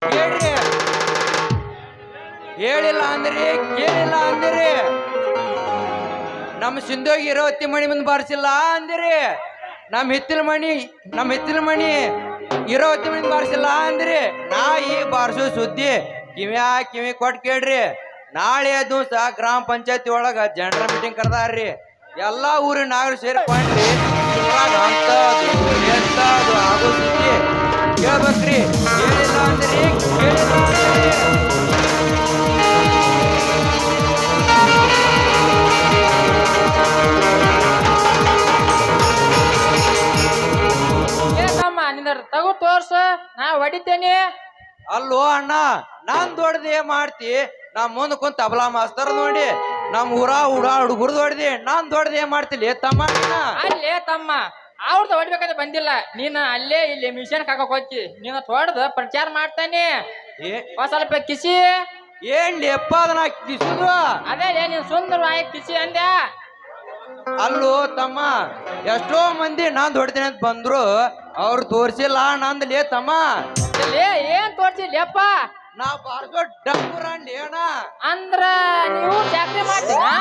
ಹೇಳ್ರಿ, ಹೇಳಿಲ್ಲ ಅಂದ್ರಿ, ಕೇಳಿಲ್ಲ ಅಂದಿರಿ. ನಮ್ಮ ಸಿಂಧೋಗಿ ಇರೋತ್ತಿ ಮಣಿ ಮುಂದೆ ಬಾರಿಸಿಲ್ಲ ಅಂದಿರಿ. ನಮ್ಮ ಹಿತ್ತಿಲ ಮಣಿ ಇರೋತ್ತಿ ಮಣಿ ಬಾರಿಸಿಲ್ಲ ಅಂದ್ರಿ. ನಾ ಈಗ ಬಾರಿಸೋ ಸುದ್ದಿ ಕಿವಿ ಕೊಟ್ಟು ಕೇಳ್ರಿ. ನಾಳೆ ದಿವಸ ಗ್ರಾಮ ಪಂಚಾಯತಿ ಒಳಗ ಜನರಲ್ ಮೀಟಿಂಗ್ ಕರೆದಾರ್ರಿ. ಎಲ್ಲಾ ಊರಿನ ನಾಗರು ಸೇರ್ಕೊಂಡ್ರಿ ಅಂತದು ಎಂತದು ಆಗೋ ಸುದ್ದಿ ಕೇಳ್ಬೇಕ್ರಿ. ಹೇಳಿಲ್ಲ ಅಂದ್ರಿ, ಕೇಳಿಲ್ಲ ಅಂದ್ರಿ. ತಗೋ ತೋರ್ಸ, ನಾ ಹೊಡಿತೇನೆ. ಅಲ್ಲೋ ಅಣ್ಣ, ನಾನ್ ದೊಡ್ಡದೇ ಮಾಡ್ತಿ. ನಾ ಮುಂದ್ ಕುಂತ ತಬಲಾ ಮಾಸ್ತರ್ ನೋಡಿ ನಮ್ ಹುಡುಗರ್ದು ಹೊಡ್ದಿ. ನಾನ್ ದೊಡ್ಡದೇ ಮಾಡ್ತಿಲ್ಲ ತಮ್ಮ. ಅಲ್ಲೇ ತಮ್ಮ, ಅವ್ರದ್ದು ಹೊಡ್ಬೇಕಂತ ಬಂದಿಲ್ಲ. ನೀನು ಅಲ್ಲೇ ಇಲ್ಲಿ ಮಿಷನ್ ಹಾಕಕ್ ಹೋಗಿ ನೀನು ತೊಡ್ದು ಪ್ರಚಾರ ಮಾಡ್ತಾನೆ. ಸ್ವಲ್ಪ ಕಿಸಿ ಏನ್ಲಿ ಅಪ್ಪ ಅದನ್ನ ಕಿಸುದು. ಅದೇ ನೀನ್ ಸುಂದರವಾಗಿ ಕಿಸಿ ಅಂದ್ಯಾ. ಅಲ್ಲೋ ತಮ್ಮ, ಎಷ್ಟೋ ಮಂದಿ ನಾನ್ ದೊಡ್ಡದೇನೆ ಅಂತ ಬಂದ್ರು, ಅವ್ರು ತೋರ್ಸಿಲ್ಲ ನಂದಲೇ ತಮ್ಮ. ಏನ್ ತೋರ್ಸಿಲ್ಲಪ್ಪ? ನಾ ಬಾರ್ಸೋ ಡಂಗುರಂಡಿ ಅಣ್ಣ. ಅಂದ್ರ ನೀವು ಚಾಕ್ರಿ ಮಾಡ್ತೀರಾ?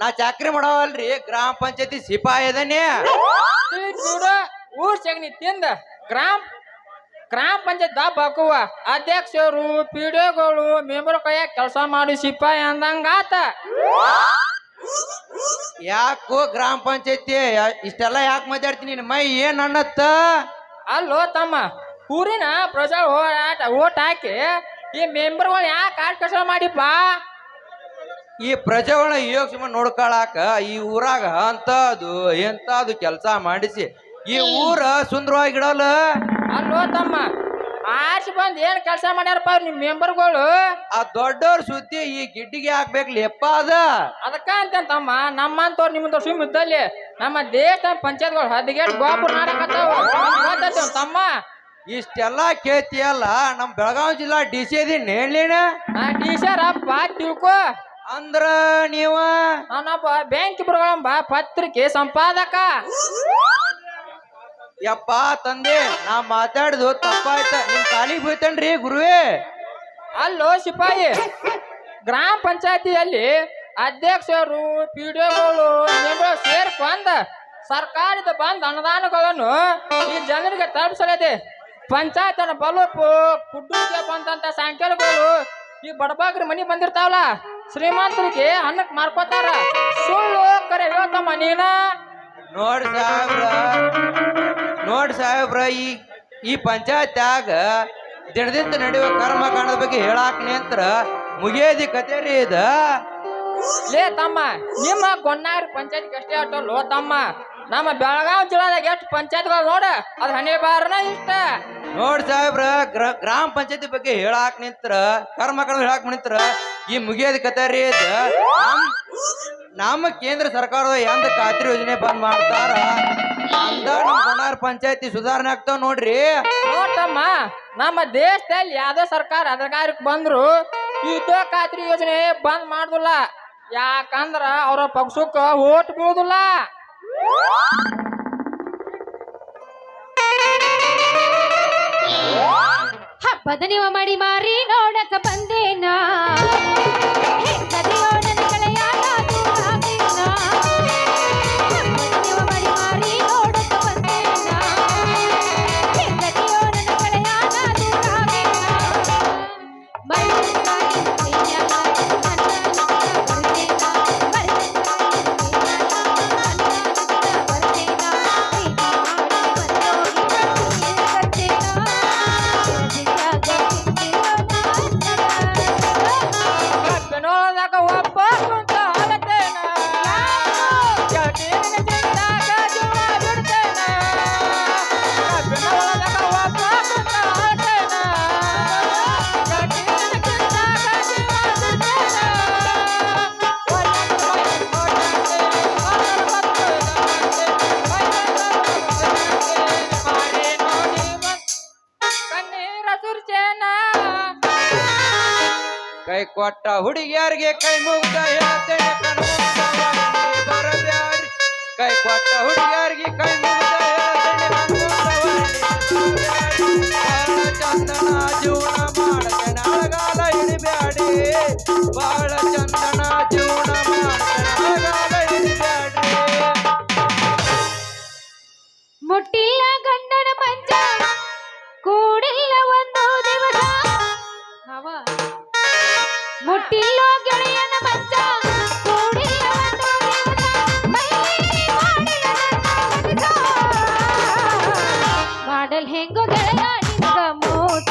ನಾ ಚಾಕ್ರಿ ಮಾಡವಲ್ರಿ, ಗ್ರಾಮ ಪಂಚಾಯತಿ ಸಿಪಾಯಿ ಅದನ್ನೇ. ಊರ್ ಸಗಣಿ ತಿಂದ ಗ್ರಾಮ ಪಂಚಾಯತ್ ದಬ್ಬ ಹಾಕುವ ಅಧ್ಯಕ್ಷರು, ಪಿಡಿಒಗಳು, ಮೆಂಬರ್ ಕೈಯಾಗ ಕೆಲಸ ಮಾಡಿ ಸಿಪಾಯಿ ಅಂದಂಗಾತ. ಯಾಕೋ ಗ್ರಾಮ ಪಂಚಾಯತಿ ಇಷ್ಟೆಲ್ಲ ಯಾಕೆ ಮಾತಾಡ್ತೀನಿ? ಮೈ ಏನ್ ಅನ್ನತ್ತ? ಅಲ್ಲೋ ತಮ್ಮ, ಊರಿನ ಪ್ರಜಾ ಓಟ್ ಹಾಕಿ ಈ ಮೆಂಬರ್ಗಳು ಯಾಕೆ ಆಟ ಕೆಲಸ ಮಾಡಿಪ್ಪ? ಈ ಪ್ರಜೆಗಳ ಯೋಗ ನೋಡ್ಕೊಳಾಕ ಈ ಊರಾಗ ಅಂತದು ಎಂತದು ಕೆಲಸ ಮಾಡಿಸಿ ಈ ಊರ ಸುಂದರವಾಗಿಡಲ್ಲ. ಅಲ್ಲೋ ತಮ್ಮ, ಆರ್ಸಿ ಬಂದ್ ಏನ್ ಕೆಲಸ ಮಾಡ್ಯಾರಪ್ಪ ನಿಮ್ ಮೆಂಬರ್ಗಳು? ಆ ದೊಡ್ಡವ್ರ ಸುದ್ದಿ ಈ ಗಿಡ್ಡಿಗೆ ಹಾಕ್ಬೇಕ್ಲಿ ಎಪ್ಪ ಅದ. ಅದಕ್ಕ ಅಂತ ತಮ್ಮ, ನಮ್ಮಂತವ್ರು ನಿಮ್ಮಂತವ್ರು ಸುಮ್ ಇದ್ದಲ್ಲಿ ನಮ್ಮ ದೇಶ ಪಂಚಾಯತ್ಗಳು ಹದಿಗೆಟ್ ಗೋಪುರ ನಾಡಕತ್ತಾವ ತಮ್ಮ. ಇಷ್ಟೆಲ್ಲಾ ಕೇಳ್ತಿಯಲ್ಲ, ನಮ್ ಬೆಳಗಾವಿ ಜಿಲ್ಲಾ DC ಅದೀನಿ ಹೇಳೀನ. ಟೀಚರ್ ಅಪ್ಪ ತಿಳ್ಕೊ ಅಂದ್ರ ನೀವ ನಾನೊಬ್ಬ ಬ್ಯಾಂಕ್ ಬರೋಂಬ ಪತ್ರಿಕೆ ಸಂಪಾದಕ. ಯಪ್ಪ ತಂದೆ, ನಾ ಮಾತಾಡುದು ತಪ್ಪಾಯ್ತ, ನಿಮ್ ಕಾಲಿಗೆ ಹೋಯ್ತನ್ರಿ ಗುರುವೇ. ಅಲ್ಲೋ ಸಿಪಾಯಿ, ಗ್ರಾಮ ಪಂಚಾಯತಿಯಲ್ಲಿ ಅಧ್ಯಕ್ಷರು, ಪಿಡಿಒಗಳು ಸೇರ್ಕೊಂಡ ಸರ್ಕಾರದ ಬಂದ ಅನುದಾನಗಳನ್ನು ಈ ಜನರಿಗೆ ತಲುಪಿಸಲಿದೆ. ಪಂಚಾಯತ್ ಬಲುಪು ಕುಟುಂಬ ಬಂದಂತ ಸಂಖ್ಯೆಗಳು ಈ ಬಡಬಗ್ರ ಮನಿ ಬಂದಿರ್ತಾವಲ್ಲ, ಶ್ರೀಮಂತರಿಗೆ ಅನ್ನಕ್ ಮಾರ್ಕೋತಾರ. ಸುಳ್ಳು ಕರೆ ಹೇಳ್ತಮ್ಮ ನೀನ. ನೋಡ್ ಸಾಹೇಬ್ರ, ಈ ಪಂಚಾಯತ್ಯಾಗ ದಿನದಿಂದ ನಡೆಯುವ ಕರ್ಮಕಾಂಡದ ಬಗ್ಗೆ ಹೇಳಾಕ್ ನಿಂತ್ರ ಮುಗಿಯೋದಿ ಕತೇರಿ ಇದ. ಲೇ ತಮ್ಮ, ನಿಮ್ಮ ಗೊನ್ನಾರ ಪಂಚಾಯತ್ ಅಷ್ಟೇ ಅಟ್ಟಲ್ಲೋ ತಮ್ಮ, ನಮ್ಮ ಬೆಳಗಾವಿ ಜಿಲ್ಲಾದಾಗ ಎಷ್ಟು ಪಂಚಾಯತ್ಗಳು ನೋಡ, ಅದ್ರ ಹಣೆ ಬಾರನ ಇಷ್ಟ. ನೋಡ್ ಸಾಹೇಬ್ರ, ಗ್ರಾಮ ಪಂಚಾಯತಿ ಬಗ್ಗೆ ಹೇಳಾಕ್ ನಿಂತ್ರ ಕರ್ಮಕಾಂಡ ಹೇಳಾಕ್ ನಿಂತ್ರ ಈ ಮುಗಿಯೋದಿ ಕತೇರಿ ಇದ. ನಮ್ಮ ಕೇಂದ್ರ ಸರ್ಕಾರದ ಎಂದ ಖಾತ್ರಿ ಯೋಜನೆ ಬಂದ್ ಮಾಡ್ತಾರ, ಅಂದ ನಮ್ಮ ಗೊನ್ನಾರ ಪಂಚಾಯತಿ ಸುಧಾರಣೆ ಆಗ್ತಾವ ನೋಡ್ರಿ. ನೋಡ್ತಮ್ಮ, ನಮ್ಮ ದೇಶದಲ್ಲಿ ಯಾವ್ದೋ ಸರ್ಕಾರ ಅಧಿಕಾರಕ್ಕೆ ಬಂದ್ರು ಯುದ್ಧ ಖಾತ್ರಿ ಯೋಜನೆ ಬಂದ್ ಮಾಡುದಿಲ್ಲ. ಯಾಕಂದ್ರ ಅವ್ರ ಪಕ್ಷಕ್ಕ ಓಟ್ ಬೀಳುದಿಲ್ಲ. ಹಬ್ಬದ ನೀವು ಮಾಡಿ ಮಾರಿ ನೋಡಕ ಬಂದೇನಾ, ಕೈ ಕೊಟ್ಟ ಹುಡುಗಿಯರಿಗೆ ಕೈ ಮುಗ್ದ ಹೇಳ್ತೇನೆ ಬರಬ್ಯಾಡ್ರಿ. ಕೈ ಕೊಟ್ಟ ಹುಡುಗಿಯರಿಗೆ ಕೈ ಮುಗ್ದ ಹೇಳ್ತೇನೆ ಚಂದನ ಜೀವನ ಮಾಡ್ತೇನೆ ಅಳಗಾಲ ಹಿಡಿಬ್ಯಾಡಿ ಬಾಳ ಚಂದನ ಜೀವನ ಮಾಡ್ತೇನೆ ಅಳಗಾಲ ಹಿಡಿಬ್ಯಾಡ್ರಿ ಮುಟ್ಟಿಲ್ಲ ಗಂಡನ ಮಂಚ ಕೂಡಿಲ್ಲ ಒಂದು ದಿವಸ ಅವ ಮುಟ್ಟಿಲ್ಲ ಗೆಳೆಯನ ಮಂಚ ಕೂಡಿಲ್ಲ ಒಂದು ದಿವಸ ಮೈಲಿ ಮಾಡಿಲ್ಲ ನನ್ನ ಮನಸ. ಮಾಡಲ್ ಹೆಂಗೋ ಗೆಳೆಯ ನಿನಗ ಮೋಸ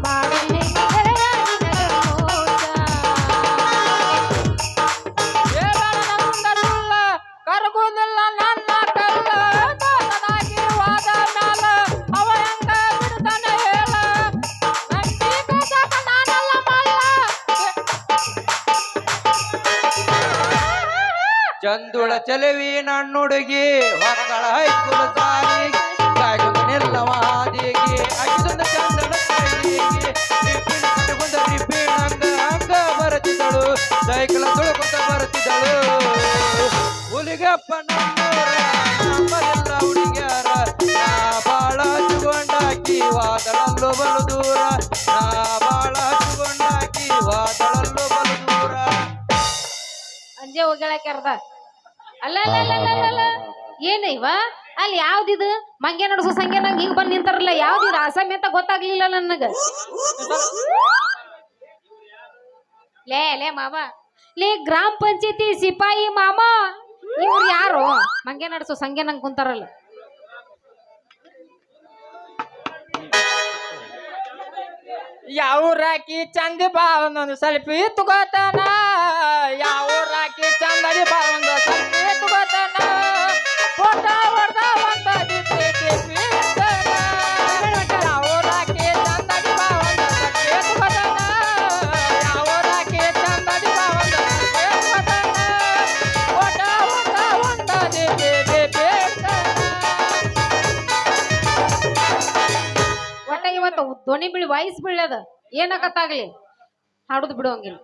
ಮಾಡಲ್ ಹೆಂಗೋ ಗೆಳೆಯ ನಿನಗ ಮೋಸ. ಕರಗುದಿಲ್ಲ ನನ್ನ ಕಲ್ಲ ದಾಸನಾಗಿ ವಾದ ಮ್ಯಾಲ ಅವ ಹೆಂಗ ಬಿಡ್ತಾನೆ ಹೇಳ ನಂಬಿ ಬೇಸಾಕ ನಾನಲ್ಲ ಮಲ್ಲ ಚಂದುಳ ಚಲವಿ ನನ್ನುಡುಗಿ ಮಕ್ಕಳ ಹೈಕುಲ ಸಾಲಿಗೆ ಕಾಯ್ಕೊಂಡು ನಿಲ್ಲವಾದಿಗೆ ಅಗಿದೊಂದು ಚಂದನ ಕೈಗೆ ರಿಬ್ಬಿಣ ಕಟ್ಟುಕೊಂಡ ರಿಬ್ಬಿಣ ಹಂಗ ಬರತಿದ್ದಳು ಸೈಕಲ ತುಳುಕೊಂಡ ಬರುತ್ತಿದ್ದಳು ಹುಲಿಗಪ್ಪ ನನ್ನೂರ ನಮ್ಮದೆಲ್ಲ ಹುಡುಗ್ಯಾರ ನಾ ಬಾಳ ಹಚ್ಚಿಕೊಂಡಾಕಿ ವಾದಳಲ್ಲೂ ಬಲು ದೂರ ನಾ ಬಾಳ ಹಚ್ಚಿಕೊಂಡಾಕಿ ವಾದಳಲ್ಲೂ ಬಲು ದೂರ ಅಂಜೆ ಹೋಗ್ಯಾಳಕ್ಯಾರ್ದ ಅಲ್ಲ ಅಲ್ಲ ಅಲ್ಲ ಅಲ್ಲ ಅಲ್ಲ ಏನ ಇವ ಅಲ್ಲಿ ಯಾವ್ದಿದು ಮಂಗೆ ನಡ್ಸೋ ಸಂಗೆ ನಂಗೆ ಹಿಂಗ್ ಬಂದ್ ನಿಂತಾರಲ್ಲ ಯಾವ್ದಿದು ಅಸಮ್ಯ ಅಂತ ಗೊತ್ತಾಗ್ಲಿಲ್ಲ ನನಗ ಲೇ ಲೇ ಮಾವ ಲೇ ಗ್ರಾಮ ಪಂಚಾಯತಿ ಸಿಪಾಯಿ ಮಾಮ ಇವ್ರು ಯಾರು ಮಂಗೆ ನಡ್ಸೋ ಸಂಗೆ ನಂಗೆ ಕುಂತಾರಲ್ಲ ಯಾವ ರಾಕಿ ಚಂದಿ ಬಾ ಒಂದೊಂದು ಸೆಲ್ಫಿ ತಗೋತಾನ ಯಾವ ರಾಕಿ ಚಂದಡಿ ಬಾ ಒಂದು ಸೆಲ್ಫಿ ತಗೋತಾನ ಫೋಟೋ ಹೊಡ್ದ ಒಂದು ಡಿಪಿ ಯಾವ ರಾಕಿ ಚಂದಡಿ ಬಾ ಒಂದು ಸೆಲ್ಫಿ ತಗೋತಾನ ಯಾವ ರಾಕಿ ಚಂದಡಿ ಬಾ ಒಂದು ಸೆಲ್ಫಿ ತಗೋತಾನ ಫೋಟೋ ಹೊಡ್ದ ಒಂದು ಡಿಪಿ ಒಟ್ಟ ಇವತ್ತು ಧ್ವನಿ ಬೀಳಿ ವಾಯ್ಸ್ ಬೀಳದ ಏನಕತ್ತಾಗ್ಲಿ ಹಾಡುದು ಬಿಡುವಂಗಿಲ್ಲ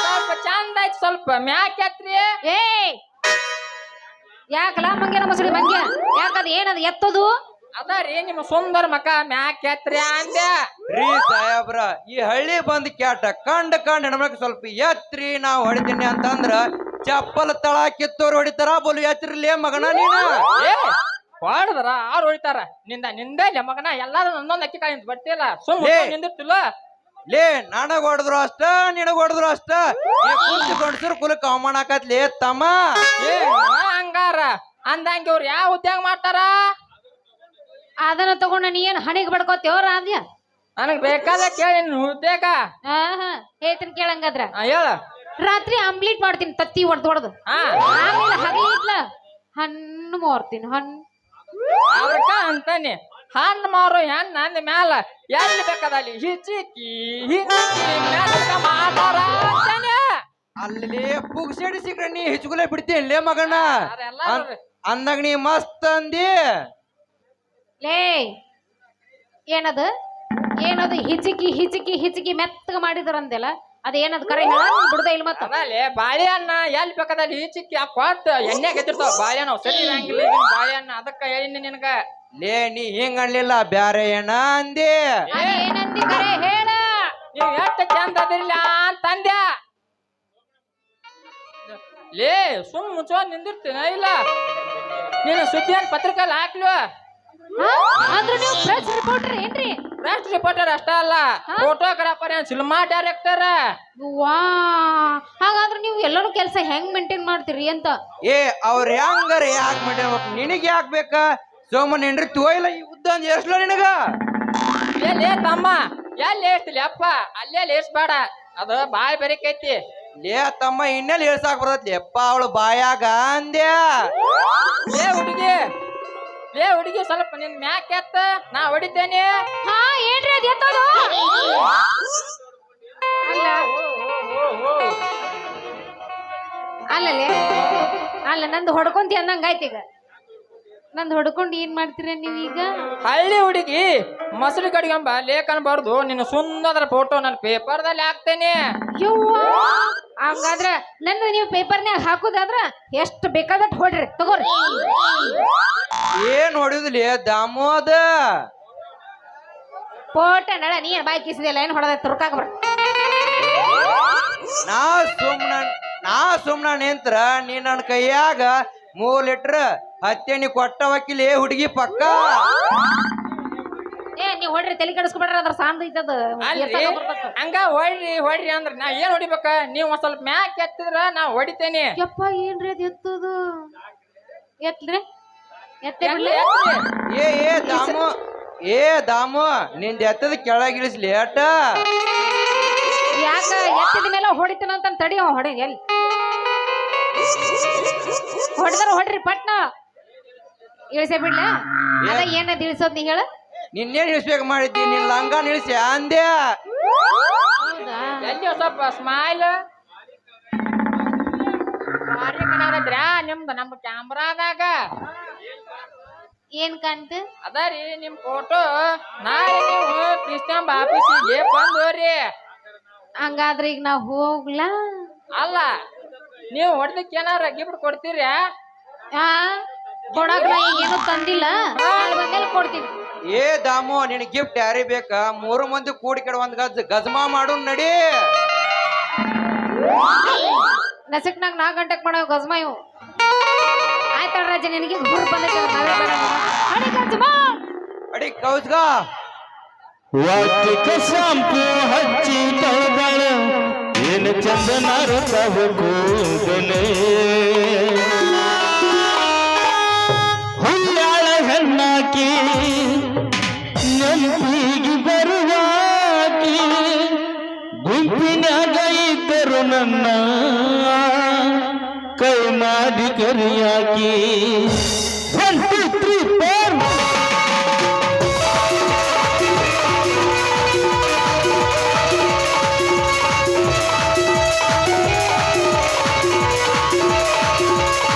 ಸ್ವಲ್ಪ ಚಂದ ಐತಿ ಸ್ವಲ್ಪ ಮ್ಯಾಕ್ ಎತ್ರಿ ಏ ಯಾಕಲ ಮಂಗೆ ಮಸಳಿ ಮಂಗ್ಯ ಯಾಕದ ಏನದ ಎತ್ತದು ಅದ ರೀ ನಿಮ್ಮ ಸುಂದರ ಮಕ ಮ್ಯಾಕ್ ಎತ್ರಿ ಅಂದೆ ರೀ ಸಾಹೇಬ್ರ ಈ ಹಳ್ಳಿ ಬಂದ್ ಕ್ಯಾಟ ಕಂಡ್ ಹೆಣ್ಮಕ್ ಸ್ವಲ್ಪ ಎತ್ರಿ ನಾವ್ ಹೊಡಿತೀನಿ ಅಂತಂದ್ರ ಚಪ್ಪಲ್ ತಳ ಕಿತ್ತೋರ್ ಹೊಡಿತಾರ ಬೋಲು ಎತ್ತರಿಲೇ ಮಗನ ನೀನ ಏ ಹೊಡೆದ್ರ ಆರು ಹೊಡಿತಾರ ನಿಂದೇ ಮಗನ ಎಲ್ಲಾರು ಒಂದೊಂದ್ ಅಕ್ಕಿ ಕಾಯಿ ಬರ್ತಿಲ್ಲ ಸುಮ್ ಏ. ನಿಂದಿರ್ತಿಲ್ಲ ಲೇ ನನಗ್ ಹೊಡೆದ್ರು ಅಷ್ಟ ನಿನಗ್ ಹೊಡೆದ್ರು ಅಷ್ಟ ಈ ಕುಂತ ಗಂಡಸರು ಕುಲಕ್ ಅವಮಾನ ಆಕತ್ಲೇ ತಮ್ಮ ಏ ಹಂಗಾರ ಅಂದಂಗೆ ಇವ್ರು ಯಾವ ಉದ್ಯೋಗ ಮಾಡ್ತಾರ ಅದನ್ನ ತಗೊಂಡ ನೀ ಏನ್ ಹಣಿಗ್ ಬಡ್ಕೋತೇವ್ರ ಅಂದ್ಯ ನನಗ್ ಬೇಕಾದ ಕೇಳಿ ನೀನ್ ಉದ್ಯೋಗ ಆಹಾ ಹೇಳ್ತೀನಿ ಕೇಳಂಗಾದ್ರ ಹೇಳ ರಾತ್ರಿ ಆಮ್ಲೆಟ್ ಮಾಡ್ತೀನಿ ತತ್ತಿ ಹೊಡ್ದು ಹಾ ಆಮೇಲೆ ಹಗಲಿತ್ಲ ಹಣ್ಣು ಮಾರ್ತೀನಿ ಹಣ್ಣು ಅದಕ್ಕ ಅಂತಾನೆ ಹಣ್ಣು ಮಾರು ಹೆಣ್ಣು ಅಂದ ಮ್ಯಾಲ ಎಲ್ಲಿ ಬೇಕಾದಲ್ಲಿ ಹಿಚಿಕಿ ಮಾತಾರ ಅಂತಾನೆ ಅಲ್ಲಿ ಪುಗ್ಸೆಡಿ ಸಿಕ್ರೆ ನೀ ಹಿಚ್ಕುಲೇ ಬಿಡ್ತೀನಿ ಮಗನ ಅದೆಲ್ಲ ಅಂದಾಗ ನೀ ಮಸ್ತ್ ಅಂದಿ ಲೇ ಏನದು ಏನದು ಹಿಚಿಕಿ ಹಿಚಿಕಿ ಹಿಚಿಕಿ ಮೆತ್ತಗ ಮಾಡಿದ್ರಂದೆಲ್ಲ ಅದೇನದು ಕರೆ ಹೇಳ ಬಿಡುದ ಇಲ್ಲ ಮತ್ತ ಅದಲ್ಲೇ ಬಾಳೆಹಣ್ಣ ಎಲ್ಲಿ ಬೇಕಾದಲ್ಲಿ ಈಚಿಕ್ಕಿ ಕೊಟ್ಟು ಎಣ್ಣೆ ಗೆದ್ದಿರ್ತಾವ ಬಾಳೆಹಣ್ಣು ಸರಿ ಇರಂಗಿಲ್ಲ ಈಗಿನ ಬಾಳೆಹಣ್ಣ ಅದಕ್ಕ ಹೇಳಿನಿ ನಿನಗ ಲೇ ನೀ ಹಿಂಗ ಅನ್ಲಿಲ್ಲ ಬ್ಯಾರೆ ಏನ ಅಂದಿ ಅದೇನಂದಿ ಕರೆ ಹೇಳ ನೀವ್ ಎಷ್ಟು ಚಂದ ಅದಿರ್ಲ ಅಂತಂದ್ಯ ಲೇ ಸುಮ್ ಮುಚ್ಚೋನ್ ನಿಂದಿರ್ತೀನ ಇಲ್ಲ ನೀನು ಸುದ್ದಿಯನ್ ಪತ್ರಿಕೆಯಲ್ಲಿ ಹಾಕ್ಲು ಅಂದ್ರ ನೀವು ಪ್ರೆಸ್ ರಿಪೋರ್ಟರ್ ಏನ್ರಿ ಪ್ರೆಸ್ ರಿಪೋರ್ಟರ್ ಅಷ್ಟ ಅಲ್ಲ ಫೋಟೋಗ್ರಾಫರ್ ಏನ್ ಸಿನಿಮಾ ಡೈರೆಕ್ಟರ್ ವಾ ಹಾಗಾದ್ರೆ ನೀವು ಎಲ್ಲರೂ ಕೆಲಸ ಹೆಂಗ್ ಮೇಂಟೈನ್ ಮಾಡ್ತೀರಿ ಅಂತ ಏ ಅವ್ರ ಹೆಂಗಾರ ಯಾಕೆ ಮಾಡ್ಬೇಕು ನಿನಗೆ ಯಾಕೆ ಬೇಕಾ ಸೋಮನ್ ಹೆಂಡ್ರಿ ತುವೈಲ ಈ ಉದ್ದ ಅಂದ್ ಎಷ್ಟ್ಲ ನಿನಗ ಲೇ ತಮ್ಮ ಎಲ್ಲಿ ಏರ್ತಿಲಿ ಅಪ್ಪ ಅಲ್ಲೇ ಏರ್ಸ್ಬೇಡ ಅದು ಬಾಳ್ ಬೆರಿಕೈತಿ ಲೇ ತಮ್ಮ ಇನ್ನೆಲ್ಲಿ ಹೇಳ್ಸಾಕ್ ಬರತ್ಲಿ ಅಪ್ಪ ಅವಳು ಬಾಯಾಗ ಅಂದ್ಯಾ ಲೇ ಹುಡುಗಿ ಸ್ವಲ್ಪ ನಿನ್ ಮ್ಯಾಕ್ ಎತ್ತ ನಾ ಹೊಡಿತೇನೆ ಹಾ ಏನ್ರಿ ಅದ್ ಎತ್ತೋದು ಅಲ್ಲ ಅಲ್ಲಲೇ ಅಲ್ಲ ನಂದು ಹೊಡ್ಕೊಂತಿ ಅಂದಂಗಾಯ್ತು ಈಗ ನಂದು ಹೊಡ್ಕೊಂಡು ಏನ್ ಮಾಡ್ತೀರ ನೀವೀಗ ಹಳ್ಳಿ ಹುಡುಗಿ ಮೊಸರು ಕಡಿಗಂಬ ಲೇಖನ ಬರ್ದು ನಿನ್ನ ಸುಂದರ ಫೋಟೋ ನನ್ನ ಪೇಪರ್ದಲ್ಲಿ ಹಾಕ್ತೇನೆ ಯವ್ವಾ ಹಂಗಾದ್ರ ನನ್ನ ನೀವು ಪೇಪರ್ನ್ಯಾಗ ಹಾಕುದಾದ್ರ ಎಷ್ಟು ಬೇಕಾದಟ್ ಹೊಡ್ರಿ ತಗೋರಿ ಏನ್ ಹೊಡಿದ್ಲಿ ದಾಮೋದ ಪೋಟ ನಡ ನೀ ಏನ್ ಬಾಯಿ ಕಿಸಿದಿಲ್ಲ ಏನ್ ಹೊಡೆದ ತುರ್ಕಾಕ ಬರ ನಾ ಸುಮ್ನ ನಿಂತ್ರ ನೀ ನನ್ನ ಕೈಯಾಗ 3 ಲೀಟರ್ ಹತ್ತೆಣ್ಣಿ ಕೊಟ್ಟ ವಕೀಲಿ ಹುಡುಗಿ ಪಕ್ಕ ಏ ನೀವ್ ಹೊಡ್ರಿ ತಲೆ ಕೆಡಿಸ್ಕೊಬೇಡ್ರಿ ಅದ್ರ ಸಾಂದ್ ಐತದ ಅಲ್ರಿ ಹಂಗ ಹೊಡ್ರಿ ಅಂದ್ರ ನಾ ಏನ್ ಹೊಡಿಬೇಕ ನೀವ್ ಒಂದ್ ಸ್ವಲ್ಪ ಮ್ಯಾಕ್ ಎತ್ತಿದ್ರ ನಾ ಹೊಡಿತೇನಿ ಯಪ್ಪ ಏನ್ರಿ ಅದ್ ಎತ್ತದು ಎತ್ಲ್ರಿ ಎತ್ತೆ ಎಲ್ಲಿ ಬಿಡ್ಲಿ ಎತ್ತಿ? ದಾಮು ನಿಂದ ಎತ್ತದ ಕೆಳಗಿಳಿಸ್ಲಿ ಅಟ ಯಾಕ ಎತ್ತಿದ ಮೇಲೆ ಹೊಡಿತೀನಂತ ತಡಿ ಅವ ಹೊಡಿ ಎಲ್ಲಿ ಹೊಡೆದ್ರ ಹೊಡ್ರಿ ಪಟ್ನ ಇಳಿಸೇ ಬಿಡ್ಲ ಅದ ಏನದ್ ಇಳಿಸೋದ್ ನೀ ಹೇಳ ನಿನ್ನೇನ್ ಇಳಿಸ್ಬೇಕು ಮಾಡಿದ್ದಿ ನಿನ್ ಲಂಗ ನಿಲ್ಸಿ ಅಂದ್ಯ ಹೌದಾ ಎಲ್ಲಿ ಒಂದ್ ಸ್ವಲ್ಪ ಸ್ಮೈಲ್ ಭಾರಿ ಕಣಾರದ್ರಾ ನಿಮ್ದು ನಮ್ಮ ಕ್ಯಾಮ್ರಾದಾಗ ಏನ್ ಕಾಣ್ತು ಅದರಿ ನಿಮ್ ಫೋಟೋ ನಾಳೆ ನೀವು ಕ್ರಿಸ್ತಂಬ ಆಫೀಸಿಗೆ ಬಂದೋರಿ ಹಂಗಾದ್ರೆ ಈಗ ನಾವ್ ಹೋಗ್ಲಾ ಅಲ್ಲ ನೀವು ಹೊಡೆದಕ್ಕೆ ಏನಾರ ಗಿಫ್ಟ್ ಕೊಡ್ತೀರಿ ಆ ಕೊಡಕ್ ನಾ ಈಗ ಏನು ತಂದಿಲ್ಲ ನಾಳೆ ಬಂದ್ಮೇಲೆ ಕೊಡ್ತೀನಿ ಏ ದಾಮು ನಿನ್ ಗಿಫ್ಟ್ ಯಾರಿಗ್ ಬೇಕಾ 3 ಮಂದಿ ಕೂಡಿ ಕೆಡ ಒಂದ್ ಗಜ್ಮಾ ಮಾಡು ನಡಿ ನಸಕ್ನಾಗ 4 ಗಂಟೆಗೆ ಮಾಡೋ ಗಜ್ಮಾ ಇವು ಆಯ್ತು ರಾಜ ನಿನಗೆ ಗುರು ಬಂದೈತೆ ನಾವೇ ಬೇಡ ಅಡಿ ಗಜ್ಮಾ ಅಡಿ ಕೌಸ್ಗ ವಾಟಿಕ ಶಾಂಪು ಹಚ್ಚಿ ತೊಳೆದಳ ಏನು ಚಂದನಾರ ಕೂದಲೇ ಹುಲ್ಯಾಳ ಹೆಣ್ಣಾಕಿ ನೆನಪಿಗೆ ಬರುವಾಕಿ ಗುಂಪಿನಾಗ ಇದ್ದರು ನನ್ನ ಕೈ ಮಾಡಿ ಕರಿಯಾಕಿ 1 2 3 4 ಏ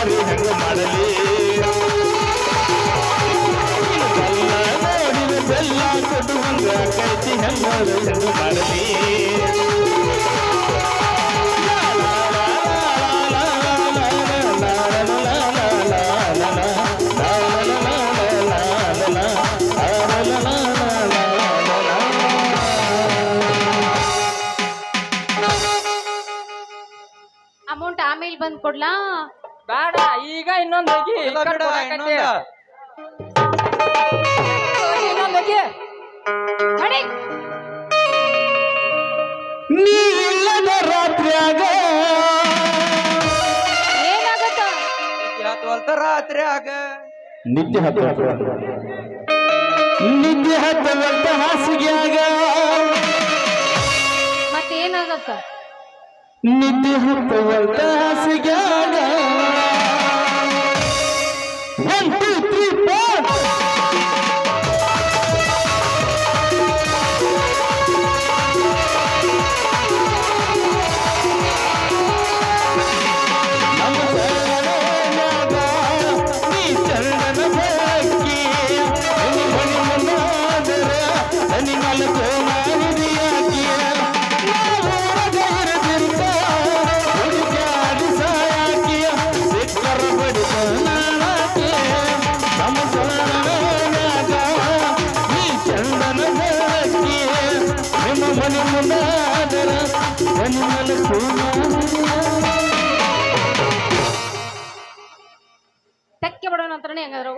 ಬಾರಿ ಹೆಂಗ ಮಾಡಲಿ ಕಲ್ಲ ನೋಡಿದ ಬೆಲ್ಲ ಕೊಡುವಂಗ ಕೈತಿ ಹೆಂಗ ಹೆಂಗ ಮಾಡಲಿ ಅಮೌಂಟ್ ಆಮೇಲೆ ಬಂದ್ ಕೊಡ್ಲಾ? ಬೇಡ, ಈಗ ಇನ್ನೊಂದ್ ಹೋಗಿ ಇಲ್ಲ ಬಿಡ, ಇನ್ನೊಂದ. ಇನ್ನೊಂದ್ ಹೋಗಿ ಹೊಡಿ. ನೀ ಇಲ್ಲದ ರಾತ್ರಿಯಾಗ ಏನಾಗತ್ತ? ಯಾತ್ವಲ್ತ ರಾತ್ರಿಯಾಗ ನಿದ್ದೆ ಹತ್ತವಂತ ಹಾಸಿಗೆಯಾಗ ಮತ್ತೆ ಏನಾಗತ್ತ? ನಿದ್ದೆ ಹತ್ತವಂತ ಹಾಸಿಗೆಯಾಗ 1 2 3 4 ನಮ್ಮ ಸರಳಾಗ ನೀ ಚಂದನ ಬೆಳಕಿ ಮನಿ ಮನಿ ಮನಾದರ ಹನಿ ಮಲಕೋ ಮಾರಿಯಾಕಿ ನಾವೂರಾಗ ಇರದಿರ್ತ ಹುಡುಕ್ಯಾಡಿ ಸಾಯಾಕಿ ಸಿಕ್ಕರ ಬಡಿದ ನಾಳಾಕಿ ನಮ್ಮ ಸರಳಾಗ ನೀ ಚಂದನ ಬೆಳಕಿ ನಿಮ್ಮ ಮನಿ ಮನಾದರ ಹನಿ ಮಲಕೋ ತೆಕ್ಕೆ ಬಿಡೋಣ ಅಂತಾನೆ ಹೆಂಗಾದ್ರು